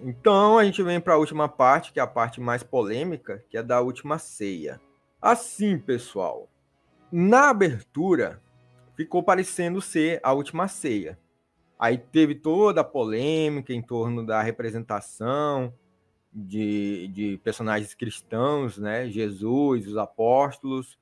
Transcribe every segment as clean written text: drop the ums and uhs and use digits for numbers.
Então, a gente vem para a última parte, que é a parte mais polêmica, que é da última ceia. Assim, pessoal, na abertura, ficou parecendo ser a última ceia. Aí teve toda a polêmica em torno da representação de personagens cristãos, né? Jesus, os apóstolos,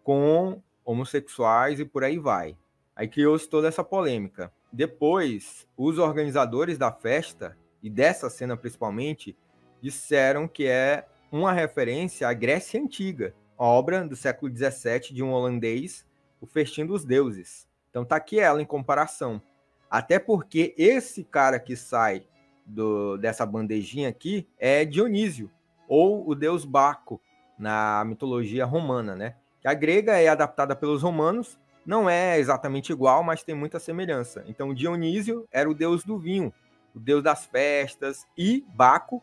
com homossexuais e por aí vai. Aí criou-se toda essa polêmica. Depois, os organizadores da festa, e dessa cena principalmente, disseram que é uma referência à Grécia Antiga, a obra do século XVII de um holandês, O Festim dos Deuses. Então tá aqui ela em comparação. Até porque esse cara que sai dessa bandejinha aqui é Dionísio, ou o deus Baco, na mitologia romana, né? Que a grega é adaptada pelos romanos, não é exatamente igual, mas tem muita semelhança. Então, Dionísio era o deus do vinho, o deus das festas, e Baco,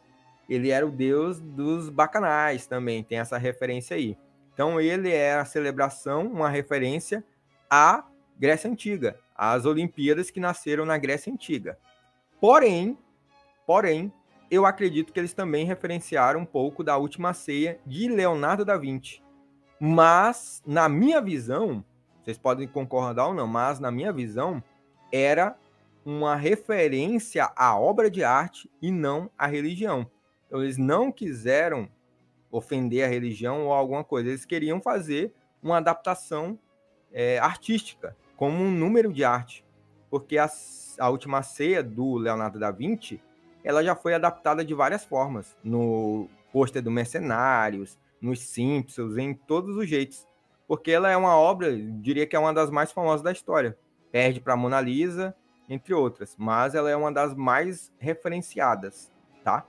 ele era o deus dos bacanais também, tem essa referência aí. Então, ele é a celebração, uma referência à Grécia Antiga, às Olimpíadas que nasceram na Grécia Antiga. Porém, eu acredito que eles também referenciaram um pouco da Última Ceia de Leonardo da Vinci. Mas, na minha visão, vocês podem concordar ou não, mas na minha visão, era uma referência à obra de arte e não à religião. Então, eles não quiseram ofender a religião ou alguma coisa, eles queriam fazer uma adaptação artística, como um número de arte. Porque a Última Ceia do Leonardo da Vinci, ela já foi adaptada de várias formas, no pôster do Mercenários, nos Simpsons, em todos os jeitos. Porque ela é uma obra, diria que é uma das mais famosas da história. Perde para a Mona Lisa, entre outras. Mas ela é uma das mais referenciadas, tá?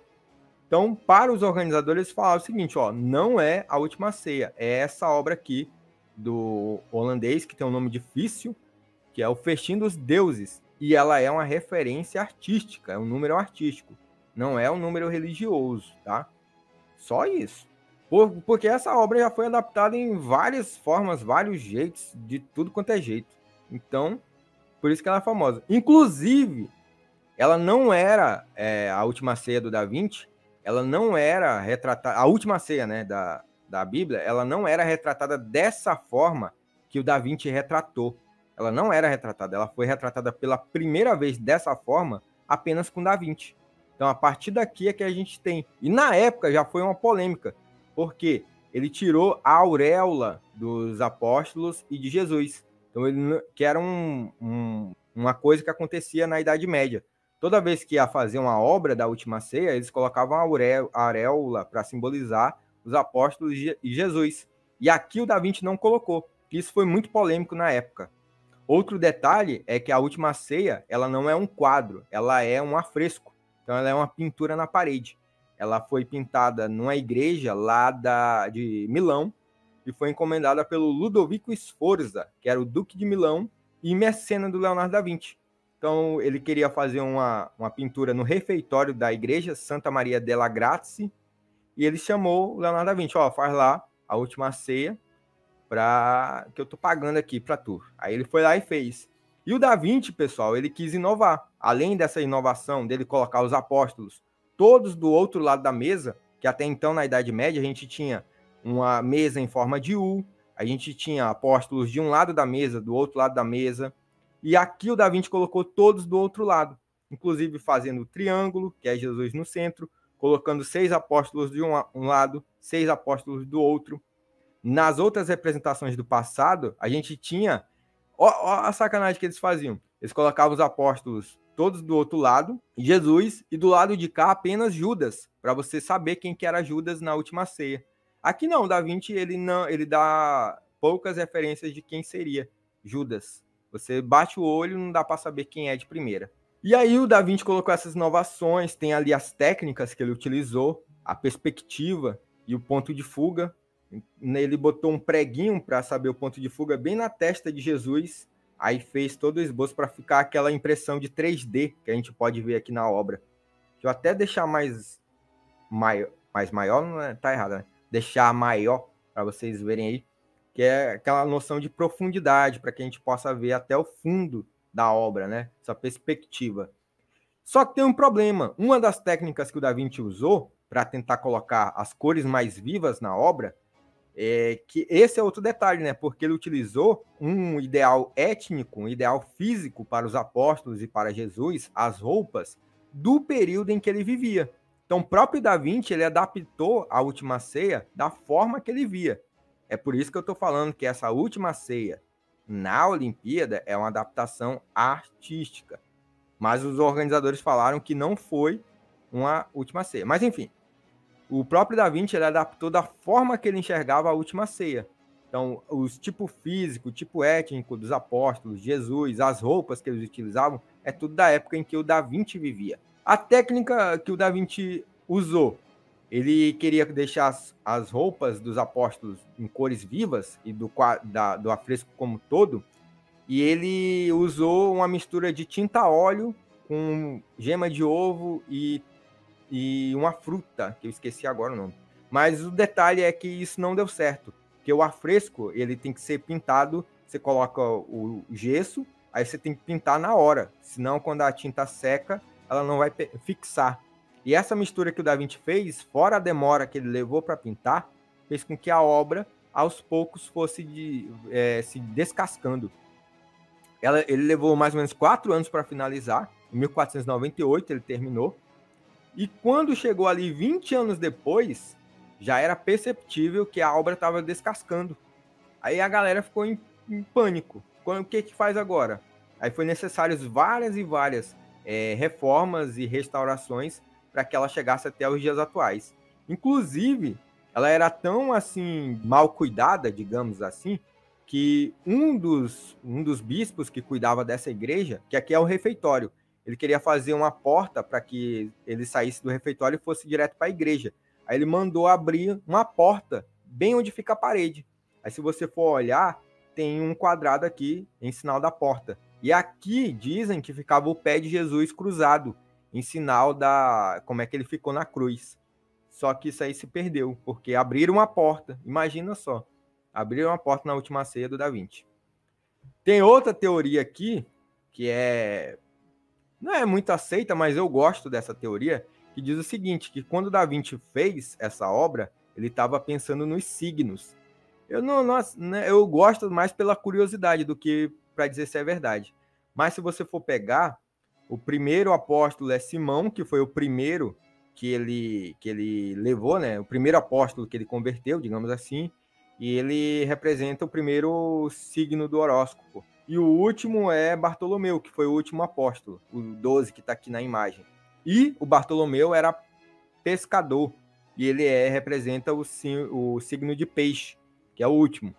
Então, para os organizadores, eles falaram o seguinte, ó, não é a Última Ceia, é essa obra aqui do holandês, que tem um nome difícil, que é o Festim dos Deuses. E ela é uma referência artística, é um número artístico, não é um número religioso, tá? Só isso. Porque essa obra já foi adaptada em várias formas, vários jeitos, de tudo quanto é jeito. Então, por isso que ela é famosa. Inclusive, ela não era a Última Ceia do Da Vinci, ela não era retratada, a Última Ceia, né, da Bíblia, ela não era retratada dessa forma que o Da Vinci retratou. Ela não era retratada, ela foi retratada pela primeira vez dessa forma apenas com Da Vinci. Então, a partir daqui é que a gente tem. E na época já foi uma polêmica, porque ele tirou a auréola dos apóstolos e de Jesus. Então, que era uma coisa que acontecia na Idade Média. Toda vez que ia fazer uma obra da Última Ceia, eles colocavam a auréola para simbolizar os apóstolos e Jesus. E aqui o Da Vinci não colocou. Isso foi muito polêmico na época. Outro detalhe é que a Última Ceia, ela não é um quadro, ela é um afresco. Então ela é uma pintura na parede. Ela foi pintada numa igreja lá de Milão e foi encomendada pelo Ludovico Sforza, que era o Duque de Milão e mecena do Leonardo da Vinci. Então ele queria fazer uma pintura no refeitório da igreja Santa Maria della Grazie e ele chamou o Leonardo da Vinci, ó, faz lá a Última Ceia que eu tô pagando aqui para tu. Aí ele foi lá e fez. E o Da Vinci, pessoal, ele quis inovar. Além dessa inovação dele colocar os apóstolos todos do outro lado da mesa, que até então na Idade Média a gente tinha uma mesa em forma de U, a gente tinha apóstolos de um lado da mesa, do outro lado da mesa, e aqui o Da Vinci colocou todos do outro lado, inclusive fazendo o triângulo, que é Jesus no centro, colocando 6 apóstolos de um lado, 6 apóstolos do outro. Nas outras representações do passado, a gente tinha... Ó a sacanagem que eles faziam. Eles colocavam os apóstolos todos do outro lado, Jesus, e do lado de cá apenas Judas, para você saber quem que era Judas na Última Ceia. Aqui não, o Da Vinci ele dá poucas referências de quem seria Judas. Você bate o olho e não dá para saber quem é de primeira. E aí o Da Vinci colocou essas inovações, tem ali as técnicas que ele utilizou, a perspectiva e o ponto de fuga. Ele botou um preguinho para saber o ponto de fuga bem na testa de Jesus, aí fez todo o esboço para ficar aquela impressão de 3D que a gente pode ver aqui na obra. Deixa eu até deixar mais maior, não é, tá errado, né? Deixar maior para vocês verem aí, que é aquela noção de profundidade, para que a gente possa ver até o fundo da obra, né? Essa perspectiva. Só que tem um problema. Uma das técnicas que o Da Vinci usou para tentar colocar as cores mais vivas na obra é que esse é outro detalhe, né? Porque ele utilizou um ideal étnico, um ideal físico para os apóstolos e para Jesus, as roupas do período em que ele vivia. Então, o próprio Da Vinci, ele adaptou a Última Ceia da forma que ele via. É por isso que eu estou falando que essa Última Ceia na Olimpíada é uma adaptação artística. Mas os organizadores falaram que não foi uma Última Ceia. Mas, enfim, o próprio Da Vinci, ele adaptou da forma que ele enxergava a Última Ceia. Então, os tipo físico, tipo étnico dos apóstolos, Jesus, as roupas que eles utilizavam, é tudo da época em que o Da Vinci vivia. A técnica que o Da Vinci usou, ele queria deixar as roupas dos apóstolos em cores vivas e do afresco como todo, e ele usou uma mistura de tinta a óleo com gema de ovo e uma fruta, que eu esqueci agora o nome. Mas o detalhe é que isso não deu certo, porque o afresco, ele tem que ser pintado, você coloca o gesso, aí você tem que pintar na hora, senão quando a tinta seca, ela não vai fixar. E essa mistura que o Da Vinci fez, fora a demora que ele levou para pintar, fez com que a obra, aos poucos, fosse se descascando. Ele levou mais ou menos 4 anos para finalizar, em 1498 ele terminou, e quando chegou ali 20 anos depois, já era perceptível que a obra estava descascando. Aí a galera ficou em pânico. O que faz agora? Aí foi necessárias várias e várias reformas e restaurações para que ela chegasse até os dias atuais. Inclusive, ela era tão assim mal cuidada, digamos assim, que um dos bispos que cuidava dessa igreja, que aqui é o refeitório, ele queria fazer uma porta para que ele saísse do refeitório e fosse direto para a igreja. Aí ele mandou abrir uma porta bem onde fica a parede. Aí se você for olhar, tem um quadrado aqui em sinal da porta. E aqui dizem que ficava o pé de Jesus cruzado, em sinal da como é que ele ficou na cruz. Só que isso aí se perdeu, porque abriram uma porta. Imagina só, abriram uma porta na Última Ceia do Da Vinci. Tem outra teoria aqui, que não é muito aceita, mas eu gosto dessa teoria, que diz o seguinte, que quando Da Vinci fez essa obra, ele estava pensando nos signos. Eu gosto mais pela curiosidade do que para dizer se é verdade. Mas se você for pegar, o primeiro apóstolo é Simão, que foi o primeiro que ele levou, né? O primeiro apóstolo que ele converteu, digamos assim, e ele representa o primeiro signo do horóscopo. E o último é Bartolomeu, que foi o último apóstolo, o 12 que está aqui na imagem. E o Bartolomeu era pescador, e ele representa o signo de peixe, que é o último.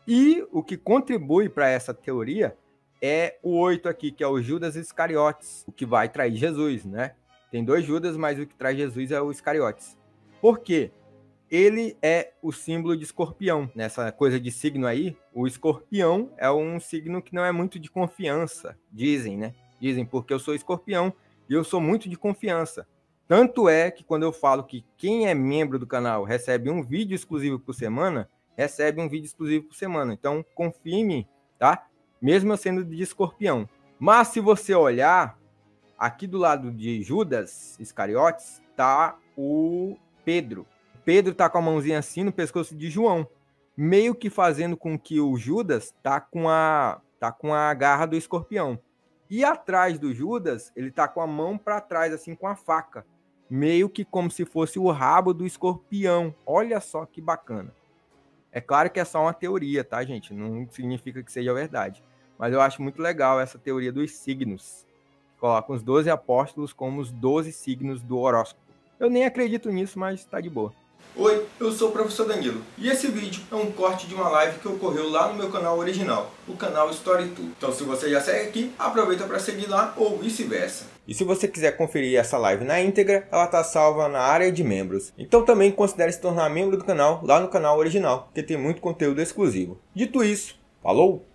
E o que contribui para essa teoria é o 8 aqui, que é o Judas Iscariotes, o que vai trair Jesus, né? Tem 2 Judas, mas o que traz Jesus é o Iscariotes. Por quê? Ele é o símbolo de escorpião. Nessa coisa de signo aí, o escorpião é um signo que não é muito de confiança, dizem, né? Dizem porque eu sou escorpião e eu sou muito de confiança. Tanto é que quando eu falo que quem é membro do canal recebe um vídeo exclusivo por semana, recebe um vídeo exclusivo por semana. Então, confie em mim, tá? Mesmo eu sendo de escorpião. Mas se você olhar, aqui do lado de Judas Iscariotes, tá o Pedro. Pedro tá com a mãozinha assim no pescoço de João, meio que fazendo com que o Judas tá com a garra do escorpião. E atrás do Judas, ele tá com a mão para trás, assim, com a faca, meio que como se fosse o rabo do escorpião. Olha só que bacana. É claro que é só uma teoria, tá, gente? Não significa que seja verdade. Mas eu acho muito legal essa teoria dos signos. Coloca os 12 apóstolos como os 12 signos do horóscopo. Eu nem acredito nisso, mas tá de boa. Oi, eu sou o professor Danilo e esse vídeo é um corte de uma live que ocorreu lá no meu canal original, o canal StoryTube. Então se você já segue aqui, aproveita para seguir lá ou vice-versa. E se você quiser conferir essa live na íntegra, ela está salva na área de membros. Então também considere se tornar membro do canal lá no canal original, porque tem muito conteúdo exclusivo. Dito isso, falou!